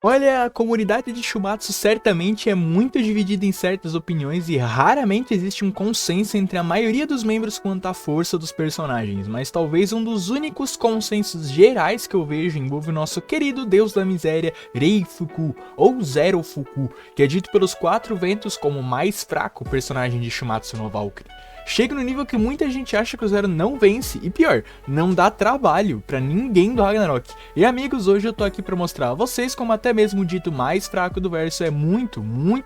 Olha, a comunidade de Shumatsu certamente é muito dividida em certas opiniões e raramente existe um consenso entre a maioria dos membros quanto à força dos personagens, mas talvez um dos únicos consensos gerais que eu vejo envolve o nosso querido deus da miséria, Reifuku, ou Zero Fuku, que é dito pelos quatro ventos como o mais fraco personagem de Shumatsu no Valkyrie. Chega no nível que muita gente acha que o Zero não vence, e pior, não dá trabalho pra ninguém do Ragnarok. E amigos, hoje eu tô aqui pra mostrar a vocês como até mesmo o dito mais fraco do verso é muito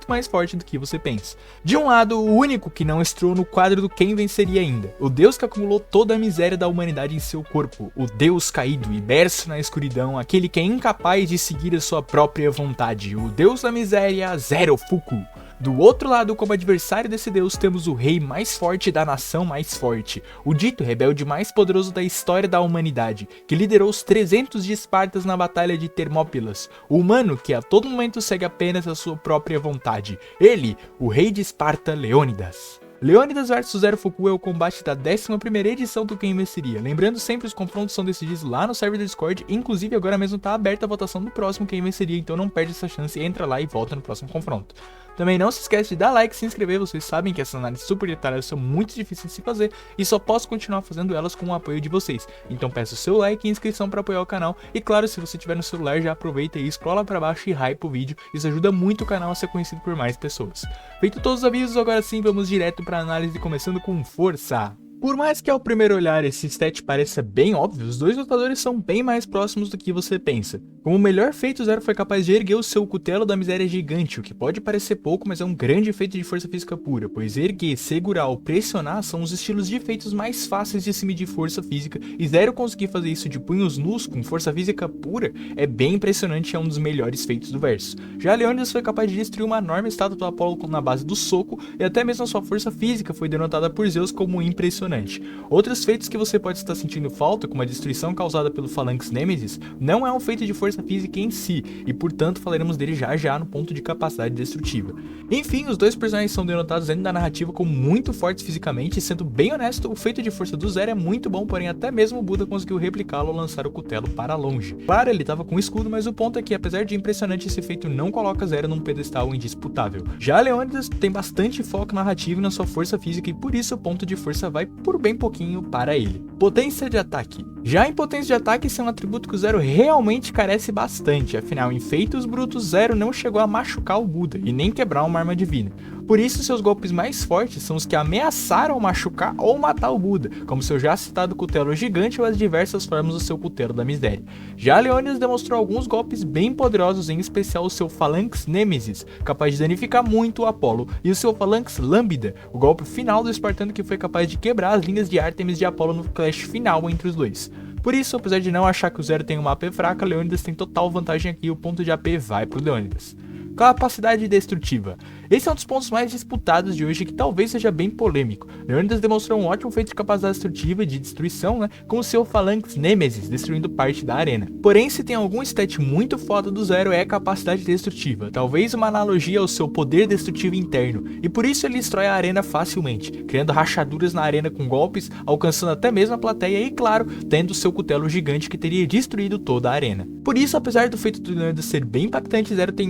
mais forte do que você pensa. De um lado, o único que não estreou no quadro do quem venceria ainda, o deus que acumulou toda a miséria da humanidade em seu corpo, o deus caído, imerso na escuridão, aquele que é incapaz de seguir a sua própria vontade, o deus da miséria, Zero Fuku. Do outro lado, como adversário desse deus, temos o rei mais forte da nação mais forte, o dito rebelde mais poderoso da história da humanidade, que liderou os 300 de Espartas na batalha de Termópilas, o humano que a todo momento segue apenas a sua própria vontade, ele, o rei de Esparta, Leônidas. Leônidas vs Zero Fuku é o combate da 11ª edição do Quem Venceria. Lembrando sempre, os confrontos são decididos lá no server do Discord, inclusive agora mesmo tá aberta a votação do próximo Quem Venceria, então não perde essa chance, entra lá e volta no próximo confronto. Também não se esquece de dar like e se inscrever, vocês sabem que essas análises super detalhadas são muito difíceis de se fazer e só posso continuar fazendo elas com o apoio de vocês. Então peço seu like e inscrição para apoiar o canal, e claro, se você tiver no celular já aproveita e scrolla para baixo e hype o vídeo, isso ajuda muito o canal a ser conhecido por mais pessoas. Feito todos os avisos, agora sim vamos direto para a análise, começando com força. Por mais que ao primeiro olhar esse stat pareça bem óbvio, os dois lutadores são bem mais próximos do que você pensa. Como o melhor feito, o Zero foi capaz de erguer o seu cutelo da miséria gigante, o que pode parecer pouco, mas é um grande feito de força física pura, pois erguer, segurar ou pressionar são os estilos de feitos mais fáceis de se medir força física, e Zero conseguir fazer isso de punhos nus com força física pura é bem impressionante e é um dos melhores feitos do verso. Já Leônidas foi capaz de destruir uma enorme estátua do Apolo na base do soco, e até mesmo a sua força física foi denotada por Zeus como impressionante. Outros feitos que você pode estar sentindo falta, como a destruição causada pelo Phalanx Nemesis, não é um feito de força física em si, e portanto falaremos dele já no ponto de capacidade destrutiva. Enfim, os dois personagens são denotados dentro da narrativa como muito fortes fisicamente, e sendo bem honesto, o feito de força do Zero é muito bom, porém até mesmo o Buda conseguiu replicá-lo ao lançar o cutelo para longe. Claro, ele estava com escudo, mas o ponto é que apesar de impressionante, esse feito não coloca Zero num pedestal indisputável. Já Leônidas tem bastante foco narrativo na sua força física, e por isso o ponto de força vai por bem pouquinho para ele. Potência de ataque. Já em potência de ataque, esse é um atributo que o Zero realmente carece bastante, afinal em feitos brutos, Zero não chegou a machucar o Buda e nem quebrar uma arma divina. Por isso, seus golpes mais fortes são os que ameaçaram machucar ou matar o Buda, como seu já citado cutelo gigante ou as diversas formas do seu cutelo da miséria. Já Leônidas demonstrou alguns golpes bem poderosos, em especial o seu Phalanx Nemesis, capaz de danificar muito o Apolo, e o seu Phalanx Lambda, o golpe final do espartano que foi capaz de quebrar as linhas de Ártemis de Apolo no clash final entre os dois. Por isso, apesar de não achar que o Zero tem uma AP fraca, Leônidas tem total vantagem aqui e o ponto de AP vai pro Leônidas. Capacidade destrutiva. Esse é um dos pontos mais disputados de hoje, que talvez seja bem polêmico. Leônidas demonstrou um ótimo feito de capacidade destrutiva e de destruição, com o seu Phalanx Nemesis destruindo parte da arena. Porém, se tem algum stat muito foda do Zero é a capacidade destrutiva, talvez uma analogia ao seu poder destrutivo interno, e por isso ele destrói a arena facilmente, criando rachaduras na arena com golpes, alcançando até mesmo a plateia e, claro, tendo seu cutelo gigante que teria destruído toda a arena. Por isso, apesar do feito do Leônidas ser bem impactante, Zero tem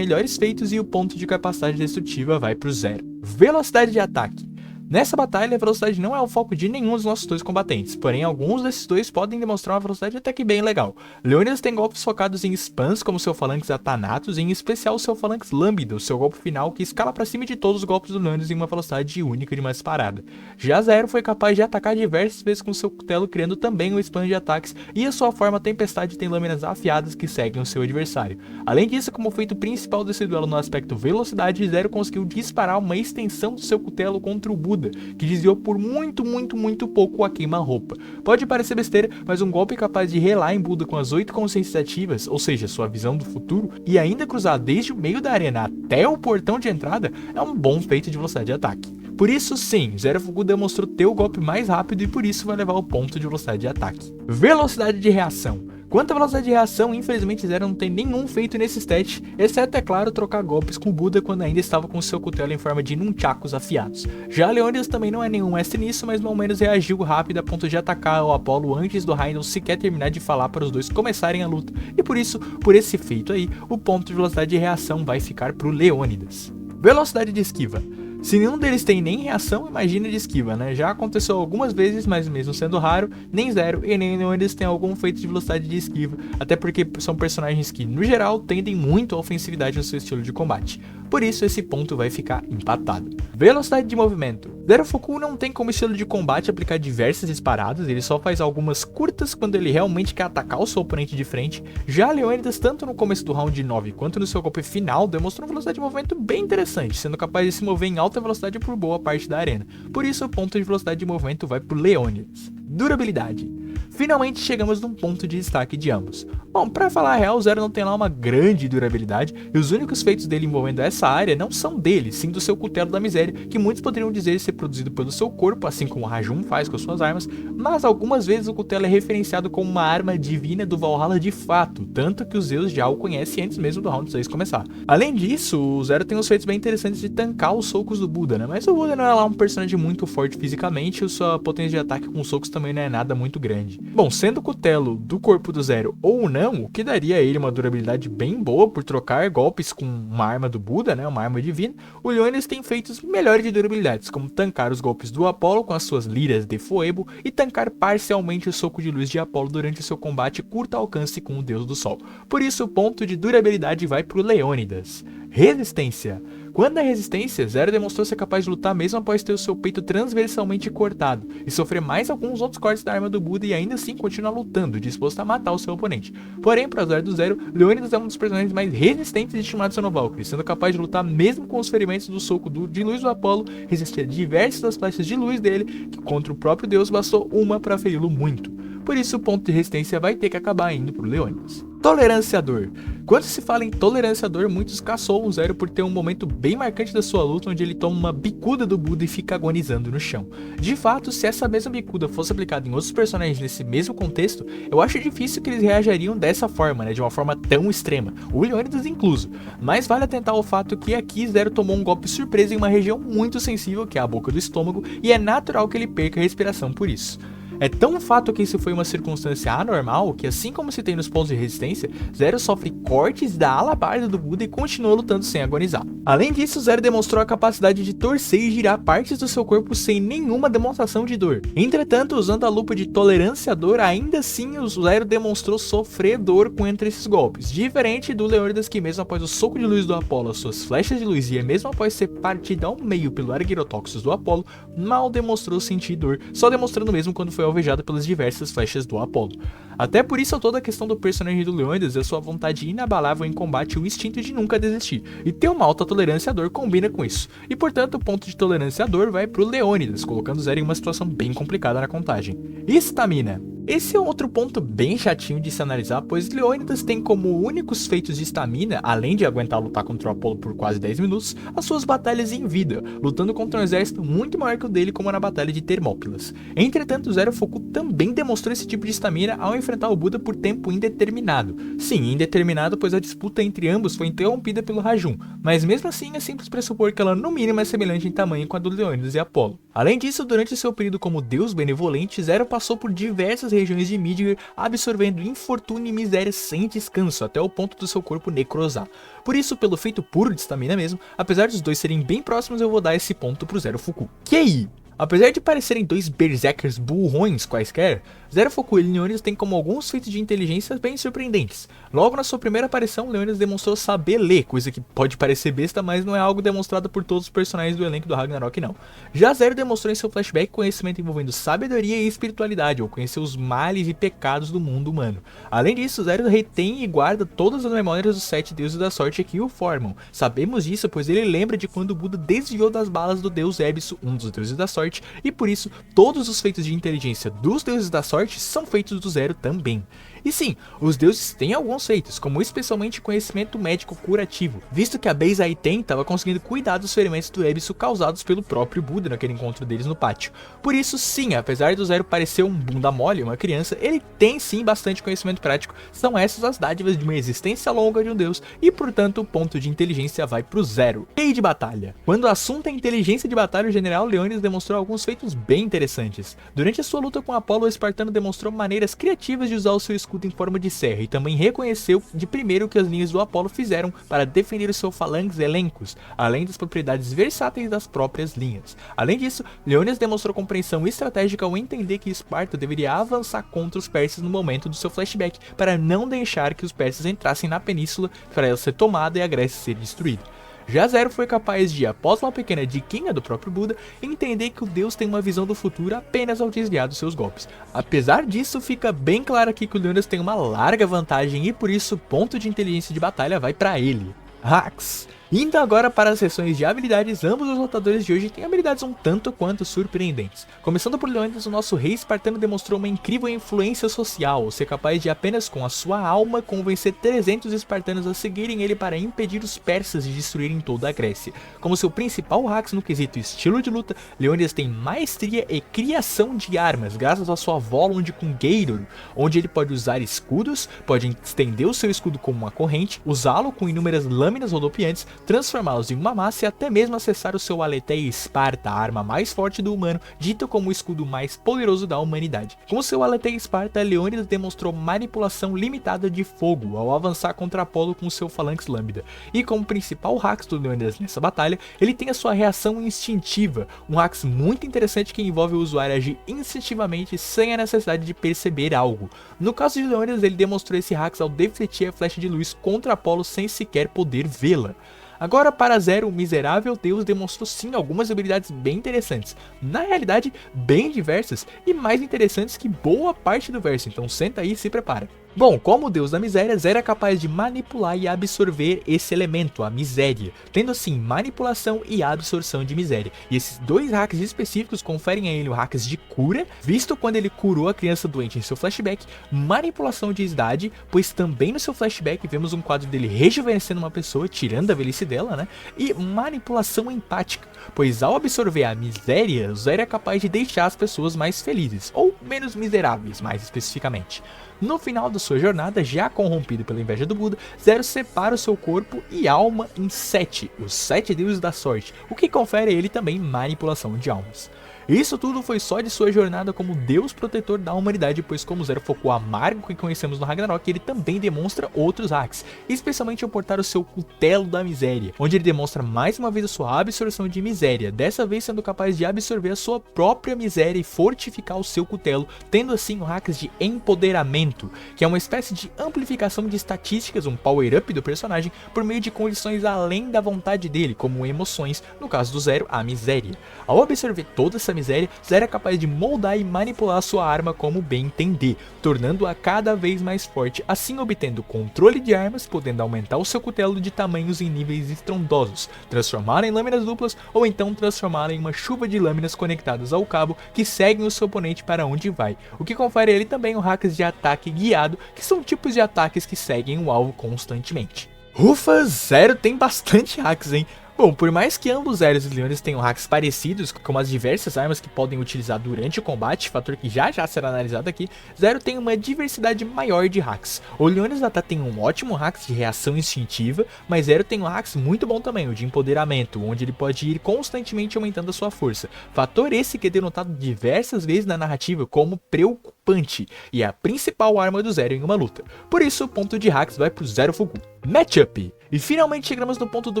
melhores feitos e o ponto de capacidade destrutiva vai pro Zero. Velocidade de ataque. Nessa batalha, a velocidade não é o foco de nenhum dos nossos dois combatentes, porém alguns desses dois podem demonstrar uma velocidade até que bem legal. Leônidas tem golpes focados em spams, como seu Phalanx Athanatos, e em especial o seu Phalanx Lambda, o seu golpe final que escala para cima de todos os golpes do Leônidas em uma velocidade única de uma disparada. Já Zero foi capaz de atacar diversas vezes com seu cutelo, criando também um spam de ataques, e a sua forma Tempestade tem lâminas afiadas que seguem o seu adversário. Além disso, como feito principal desse duelo no aspecto velocidade, Zero conseguiu disparar uma extensão do seu cutelo contra o Buda, que desviou por muito pouco a queima-roupa. Pode parecer besteira, mas um golpe capaz de relar em Buda com as 8 consciências ativas, ou seja, sua visão do futuro, e ainda cruzar desde o meio da arena até o portão de entrada, é um bom feito de velocidade de ataque. Por isso sim, Zero Fuku demonstrou ter o golpe mais rápido e por isso vai levar o ponto de velocidade de ataque. Velocidade de reação. Quanto à velocidade de reação, infelizmente Zero não tem nenhum feito nesse stat, exceto, é claro, trocar golpes com o Buda quando ainda estava com seu cutelo em forma de nunchakus afiados. Já Leônidas também não é nenhum mestre nisso, mas ao menos reagiu rápido a ponto de atacar o Apollo antes do Raiden sequer terminar de falar para os dois começarem a luta, e por isso, por esse feito aí, o ponto de velocidade de reação vai ficar pro Leônidas. Velocidade de esquiva. Se nenhum deles tem nem reação, imagina de esquiva, né? Já aconteceu algumas vezes, mas mesmo sendo raro, nem Zero e nem Leônidas têm algum feito de velocidade de esquiva, até porque são personagens que, no geral, tendem muito à ofensividade no seu estilo de combate. Por isso, esse ponto vai ficar empatado. Velocidade de movimento. Zero Fuku não tem como estilo de combate aplicar diversas disparadas, ele só faz algumas curtas quando ele realmente quer atacar o seu oponente de frente. Já Leônidas, tanto no começo do round 9 quanto no seu golpe final, demonstrou uma velocidade de movimento bem interessante, sendo capaz de se mover em alta velocidade por boa parte da arena. Por isso, o ponto de velocidade de movimento vai pro Leônidas. Durabilidade. Finalmente chegamos num ponto de destaque de ambos. Bom, pra falar a real, o Zero não tem lá uma grande durabilidade, e os únicos feitos dele envolvendo essa área não são dele, sim do seu cutelo da miséria, que muitos poderiam dizer ser produzido pelo seu corpo, assim como o Rajun faz com as suas armas, mas algumas vezes o cutelo é referenciado como uma arma divina do Valhalla de fato, tanto que os Zeus já o conhecem antes mesmo do round 6 começar. Além disso, o Zero tem uns feitos bem interessantes de tancar os socos do Buda, né? Mas o Buda não é lá um personagem muito forte fisicamente, e sua potência de ataque com socos também não é nada muito grande. Bom, sendo o cutelo do corpo do Zero ou não, o que daria a ele uma durabilidade bem boa por trocar golpes com uma arma do Buda, né, uma arma divina, o Leônidas tem feitos melhores de durabilidades, como tancar os golpes do Apollo com as suas liras de Phoebo e tancar parcialmente o soco de luz de Apollo durante seu combate curto alcance com o Deus do Sol. Por isso, o ponto de durabilidade vai para o Leônidas. Resistência. Quando a resistência, Zero demonstrou ser capaz de lutar mesmo após ter o seu peito transversalmente cortado e sofrer mais alguns outros cortes da arma do Buda e ainda assim continuar lutando, disposto a matar o seu oponente. Porém, para azar do Zero, Leônidas é um dos personagens mais resistentes de Shimatsu no Valkyrie, sendo capaz de lutar mesmo com os ferimentos do soco de luz do Apollo, resistir a diversas das flechas de luz dele, que contra o próprio Deus bastou uma para feri-lo muito. Por isso, o ponto de resistência vai ter que acabar indo pro Leônidas. Tolerância à dor. Quando se fala em tolerância à dor, muitos caçoam o Zero por ter um momento bem marcante da sua luta onde ele toma uma bicuda do Buda e fica agonizando no chão. De fato, se essa mesma bicuda fosse aplicada em outros personagens nesse mesmo contexto, eu acho difícil que eles reagiriam dessa forma, né, de uma forma tão extrema, o Leônidas incluso. Mas vale atentar ao fato que aqui Zero tomou um golpe surpresa em uma região muito sensível, que é a boca do estômago, e é natural que ele perca a respiração por isso. É tão fato que isso foi uma circunstância anormal que, assim como se tem nos pontos de resistência, Zero sofre cortes da alabarda do Buda e continua lutando sem agonizar. Além disso, Zero demonstrou a capacidade de torcer e girar partes do seu corpo sem nenhuma demonstração de dor. Entretanto, usando a lupa de tolerância à dor, ainda assim o Zero demonstrou sofrer dor com entre esses golpes, diferente do Leônidas que mesmo após o soco de luz do Apollo, suas flechas de luz e mesmo após ser partido ao meio pelo Argyrotoxus do Apollo, mal demonstrou sentir dor, só demonstrando mesmo quando foi alvejado pelas diversas flechas do Apollo. Até por isso toda a questão do personagem do Leônidas é a sua vontade inabalável em combate e o instinto de nunca desistir, e ter uma alta tolerância à dor combina com isso, e portanto o ponto de tolerância à dor vai pro Leônidas, colocando o Zero em uma situação bem complicada na contagem. Estamina. Esse é outro ponto bem chatinho de se analisar, pois Leônidas tem como únicos feitos de estamina, além de aguentar lutar contra o Apollo por quase 10 minutos, as suas batalhas em vida, lutando contra um exército muito maior que o dele, como na batalha de Termópilas. Entretanto, Zero Fuku também demonstrou esse tipo de estamina ao enfrentar o Buda por tempo indeterminado. Sim, indeterminado, pois a disputa entre ambos foi interrompida pelo Rajun, mas mesmo assim é simples pressupor que ela no mínimo é semelhante em tamanho com a do Leônidas e Apollo. Além disso, durante seu período como deus benevolente, Zero passou por diversas regiões de Midgard, absorvendo infortúnio e miséria sem descanso, até o ponto do seu corpo necrosar. Por isso, pelo feito puro de estamina mesmo, apesar dos dois serem bem próximos, eu vou dar esse ponto pro Zero Fuku. Que aí? Apesar de parecerem dois berserkers burrões quaisquer, Zero Fuku e Leônidas têm como alguns feitos de inteligência bem surpreendentes. Logo na sua primeira aparição, Leônidas demonstrou saber ler, coisa que pode parecer besta, mas não é algo demonstrado por todos os personagens do elenco do Ragnarok não. Já Zero demonstrou em seu flashback conhecimento envolvendo sabedoria e espiritualidade, ou conhecer os males e pecados do mundo humano. Além disso, Zero retém e guarda todas as memórias dos 7 deuses da sorte que o formam. Sabemos disso, pois ele lembra de quando o Buda desviou das balas do deus Ebisu, um dos deuses da sorte, e por isso todos os feitos de inteligência dos deuses da sorte são feitos do Zero também. E sim, os deuses têm alguns feitos, como especialmente conhecimento médico curativo, visto que a Beis Haiten estava conseguindo cuidar dos ferimentos do Ebisu causados pelo próprio Buda naquele encontro deles no pátio. Por isso sim, apesar do Zero parecer um bunda mole, uma criança, ele tem sim bastante conhecimento prático, são essas as dádivas de uma existência longa de um deus, e portanto o ponto de inteligência vai pro Zero. E de batalha. Quando o assunto é inteligência de batalha, o general Leônidas demonstrou alguns feitos bem interessantes. Durante a sua luta com Apolo, o espartano demonstrou maneiras criativas de usar o seu escudo em forma de serra e também reconheceu de primeiro que as linhas do Apolo fizeram para defender o seu falanges elencos, além das propriedades versáteis das próprias linhas. Além disso, Leônidas demonstrou compreensão estratégica ao entender que Esparta deveria avançar contra os persas no momento do seu flashback para não deixar que os persas entrassem na península para ela ser tomada e a Grécia ser destruída. Já Zero foi capaz de, após uma pequena diquinha do próprio Buda, entender que o deus tem uma visão do futuro apenas ao desviar dos seus golpes. Apesar disso, fica bem claro aqui que o Leônidas tem uma larga vantagem e por isso o ponto de inteligência de batalha vai para ele. Hacks. Indo agora para as sessões de habilidades, ambos os lutadores de hoje têm habilidades um tanto quanto surpreendentes. Começando por Leônidas, o nosso rei espartano demonstrou uma incrível influência social, ser capaz de apenas com a sua alma convencer 300 espartanos a seguirem ele para impedir os persas de destruírem toda a Grécia. Como seu principal hacks no quesito estilo de luta, Leônidas tem maestria e criação de armas, graças à sua Volund com Geiror, onde ele pode usar escudos, pode estender o seu escudo como uma corrente, usá-lo com inúmeras lâminas rodopiantes, transformá-los em uma massa e até mesmo acessar o seu Aletheia Esparta, a arma mais forte do humano, dita como o escudo mais poderoso da humanidade. Com seu Aletheia Esparta, Leônidas demonstrou manipulação limitada de fogo ao avançar contra Apolo com seu Phalanx Lambda. E como principal hacks do Leônidas nessa batalha, ele tem a sua reação instintiva, um hacks muito interessante que envolve o usuário agir instintivamente sem a necessidade de perceber algo. No caso de Leônidas, ele demonstrou esse hacks ao defletir a flecha de luz contra Apolo sem sequer poder vê-la. Agora para Zero, o miserável deus demonstrou sim algumas habilidades bem interessantes, na realidade bem diversas e mais interessantes que boa parte do verso, então senta aí e se prepara. Bom, como o deus da miséria, Zero é capaz de manipular e absorver esse elemento, a miséria, tendo assim manipulação e absorção de miséria. E esses dois hacks específicos conferem a ele o hacks de cura, visto quando ele curou a criança doente em seu flashback, manipulação de idade, pois também no seu flashback vemos um quadro dele rejuvenescendo uma pessoa, tirando a velhice dela, né? E manipulação empática, pois ao absorver a miséria, Zero é capaz de deixar as pessoas mais felizes, ou menos miseráveis, mais especificamente. No final da sua jornada, já corrompido pela inveja do Buda, Zero separa o seu corpo e alma em 7, os 7 deuses da sorte, o que confere a ele também manipulação de almas. Isso tudo foi só de sua jornada como Deus protetor da humanidade, pois como Zero focou amargo que conhecemos no Ragnarok, ele também demonstra outros hacks, especialmente ao portar o seu cutelo da miséria, onde ele demonstra mais uma vez a sua absorção de miséria, dessa vez sendo capaz de absorver a sua própria miséria e fortificar o seu cutelo, tendo assim o hacks de empoderamento, que é uma espécie de amplificação de estatísticas, um power-up do personagem, por meio de condições além da vontade dele, como emoções, no caso do Zero, a miséria. Ao absorver toda essa miséria, Zero é capaz de moldar e manipular a sua arma como bem entender, tornando-a cada vez mais forte, assim obtendo controle de armas, podendo aumentar o seu cutelo de tamanhos em níveis estrondosos, transformá-la em lâminas duplas ou então transformá-la em uma chuva de lâminas conectadas ao cabo que seguem o seu oponente para onde vai, o que confere a ele também o hacks de ataque guiado, que são tipos de ataques que seguem o alvo constantemente. Ufa, Zero tem bastante hacks, hein? Bom, por mais que ambos Zeros e Leônidas tenham hacks parecidos, como as diversas armas que podem utilizar durante o combate, fator que já será analisado aqui, Zero tem uma diversidade maior de hacks. O Leônidas até tem um ótimo hacks de reação instintiva, mas Zero tem um hacks muito bom também, o de empoderamento, onde ele pode ir constantemente aumentando a sua força. Fator esse que é denotado diversas vezes na narrativa como preocupante, e é a principal arma do Zero em uma luta. Por isso, o ponto de hacks vai pro Zero Fugu. Matchup. E finalmente chegamos no ponto do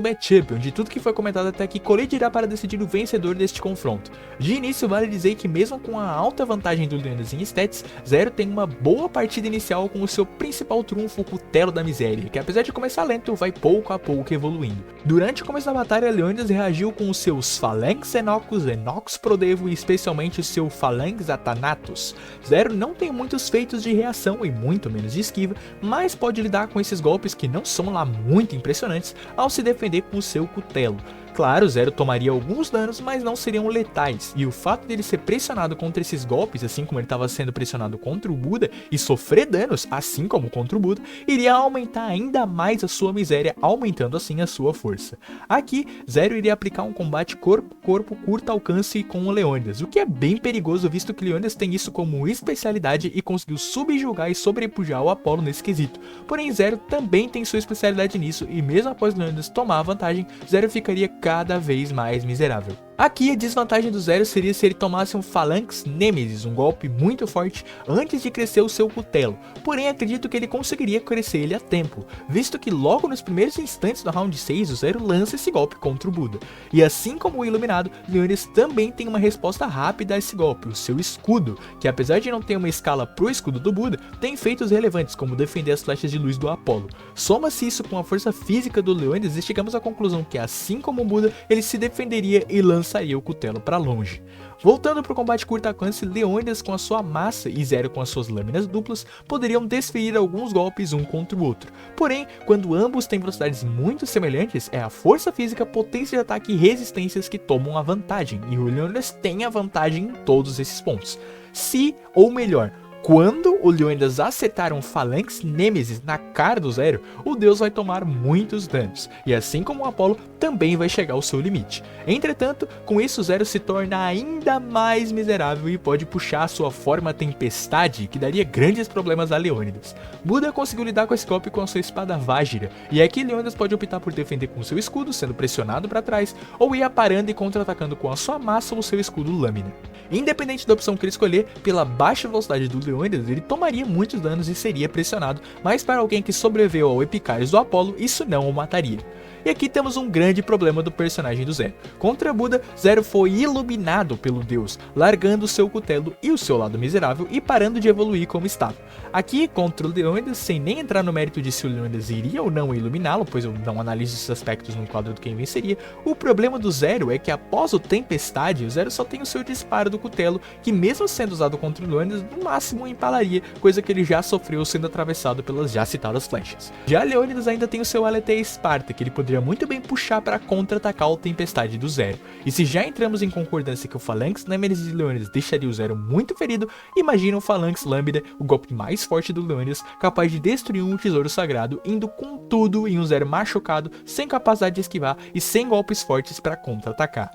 matchup, onde tudo que foi comentado até aqui colidirá para decidir o vencedor deste confronto. De início, vale dizer que mesmo com a alta vantagem do Leônidas em stats, Zero tem uma boa partida inicial com o seu principal trunfo, o Cutelo da Miséria, que apesar de começar lento, vai pouco a pouco evoluindo. Durante o começo da batalha, Leônidas reagiu com os seus Phalanx Enocus, Enox Prodevo e especialmente o seu Phalanx Athanatos. Zero não tem muitos feitos de reação e muito menos de esquiva, mas pode lidar com esses golpes que não são lá muito impressionantes ao se defender com o seu cutelo. Claro, Zero tomaria alguns danos, mas não seriam letais, e o fato dele ser pressionado contra esses golpes, assim como ele estava sendo pressionado contra o Buda, e sofrer danos, assim como contra o Buda, iria aumentar ainda mais a sua miséria, aumentando assim a sua força. Aqui, Zero iria aplicar um combate corpo a corpo curto alcance com o Leônidas, o que é bem perigoso visto que Leônidas tem isso como especialidade e conseguiu subjugar e sobrepujar o Apollo nesse quesito. Porém, Zero também tem sua especialidade nisso, e mesmo após Leônidas tomar a vantagem, Zero ficaria cada vez mais miserável. Aqui a desvantagem do Zero seria se ele tomasse um Phalanx Nemesis, um golpe muito forte, antes de crescer o seu cutelo, porém acredito que ele conseguiria crescer ele a tempo, visto que logo nos primeiros instantes do round 6 o Zero lança esse golpe contra o Buda. E assim como o Iluminado, Leônidas também tem uma resposta rápida a esse golpe, o seu escudo, que apesar de não ter uma escala pro escudo do Buda, tem feitos relevantes como defender as flechas de luz do Apollo. Soma-se isso com a força física do Leônidas e chegamos à conclusão que assim como o Buda, ele se defenderia e lançaria o cutelo para longe. Voltando para o combate curto alcance, Leônidas com a sua massa e Zero com as suas lâminas duplas poderiam desferir alguns golpes um contra o outro. Porém, quando ambos têm velocidades muito semelhantes, é a força física, potência de ataque e resistências que tomam a vantagem, e o Leônidas tem a vantagem em todos esses pontos. Se, ou melhor, quando o Leônidas acertar um Phalanx Nemesis na cara do Zero, o deus vai tomar muitos danos, e assim como o Apollo, também vai chegar ao seu limite. Entretanto, com isso o Zero se torna ainda mais miserável e pode puxar a sua forma Tempestade, que daria grandes problemas a Leônidas. Buda conseguiu lidar com esse golpe com a sua espada Vajra, e aqui Leônidas pode optar por defender com seu escudo, sendo pressionado para trás, ou ir aparando e contra-atacando com a sua massa ou seu escudo Lâmina. Independente da opção que ele escolher, pela baixa velocidade do Leônidas, ele tomaria muitos danos e seria pressionado, mas para alguém que sobreviveu ao Epicarius do Apollo, isso não o mataria. E aqui temos um grande problema do personagem do Zero. Contra Buda, Zero foi iluminado pelo deus, largando seu cutelo e o seu lado miserável e parando de evoluir como estava. Aqui, contra o Leônidas, sem nem entrar no mérito de se o Leônidas iria ou não iluminá-lo, pois eu não analiso esses aspectos no quadro do quem venceria, o problema do Zero é que após o Tempestade, o Zero só tem o seu disparo do cutelo, que mesmo sendo usado contra o Leônidas, no máximo empalaria, coisa que ele já sofreu sendo atravessado pelas já citadas flechas. Já Leônidas ainda tem o seu Aletheia Esparta, que ele poderia muito bem puxar para contra-atacar o Tempestade do Zero. E se já entramos em concordância que o Phalanx Nemesis de Leônidas deixaria o Zero muito ferido, imagina o Phalanx Lambda, o golpe mais forte do Leônidas, capaz de destruir um tesouro sagrado, indo com tudo em um Zero machucado, sem capacidade de esquivar e sem golpes fortes para contra-atacar.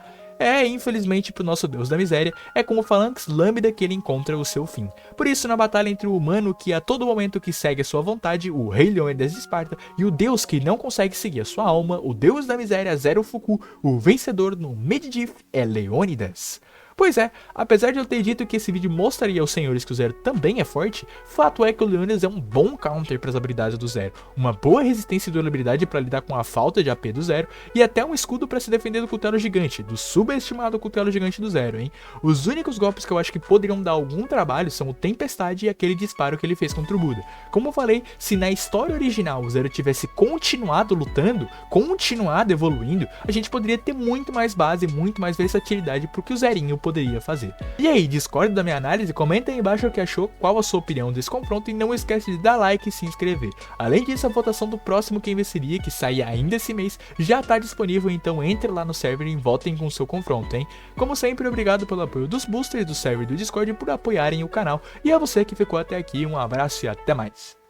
Infelizmente pro nosso deus da miséria, é com o Phalanx Lambda que ele encontra o seu fim. Por isso, na batalha entre o humano que a todo momento que segue a sua vontade, o rei Leônidas de Esparta, e o deus que não consegue seguir a sua alma, o deus da miséria Zero Fuku, o vencedor no Mid-Diff é Leônidas. Pois é, apesar de eu ter dito que esse vídeo mostraria aos senhores que o Zero também é forte, fato é que o Leônidas é um bom counter para as habilidades do Zero, uma boa resistência e durabilidade para lidar com a falta de AP do Zero, e até um escudo para se defender do cutelo gigante, do subestimado cutelo gigante do Zero, hein? Os únicos golpes que eu acho que poderiam dar algum trabalho são o Tempestade e aquele disparo que ele fez contra o Buda. Como eu falei, se na história original o Zero tivesse continuado lutando, continuado evoluindo, a gente poderia ter muito mais base, muito mais versatilidade pro que o Zerinho poderia fazer. E aí, discorda da minha análise? Comenta aí embaixo o que achou, qual a sua opinião desse confronto e não esquece de dar like e se inscrever. Além disso, a votação do próximo Quem Venceria, que sai ainda esse mês, já tá disponível, então entre lá no server e votem com o seu confronto, hein? Como sempre, obrigado pelo apoio dos boosters do server do Discord por apoiarem o canal, e a você que ficou até aqui, um abraço e até mais.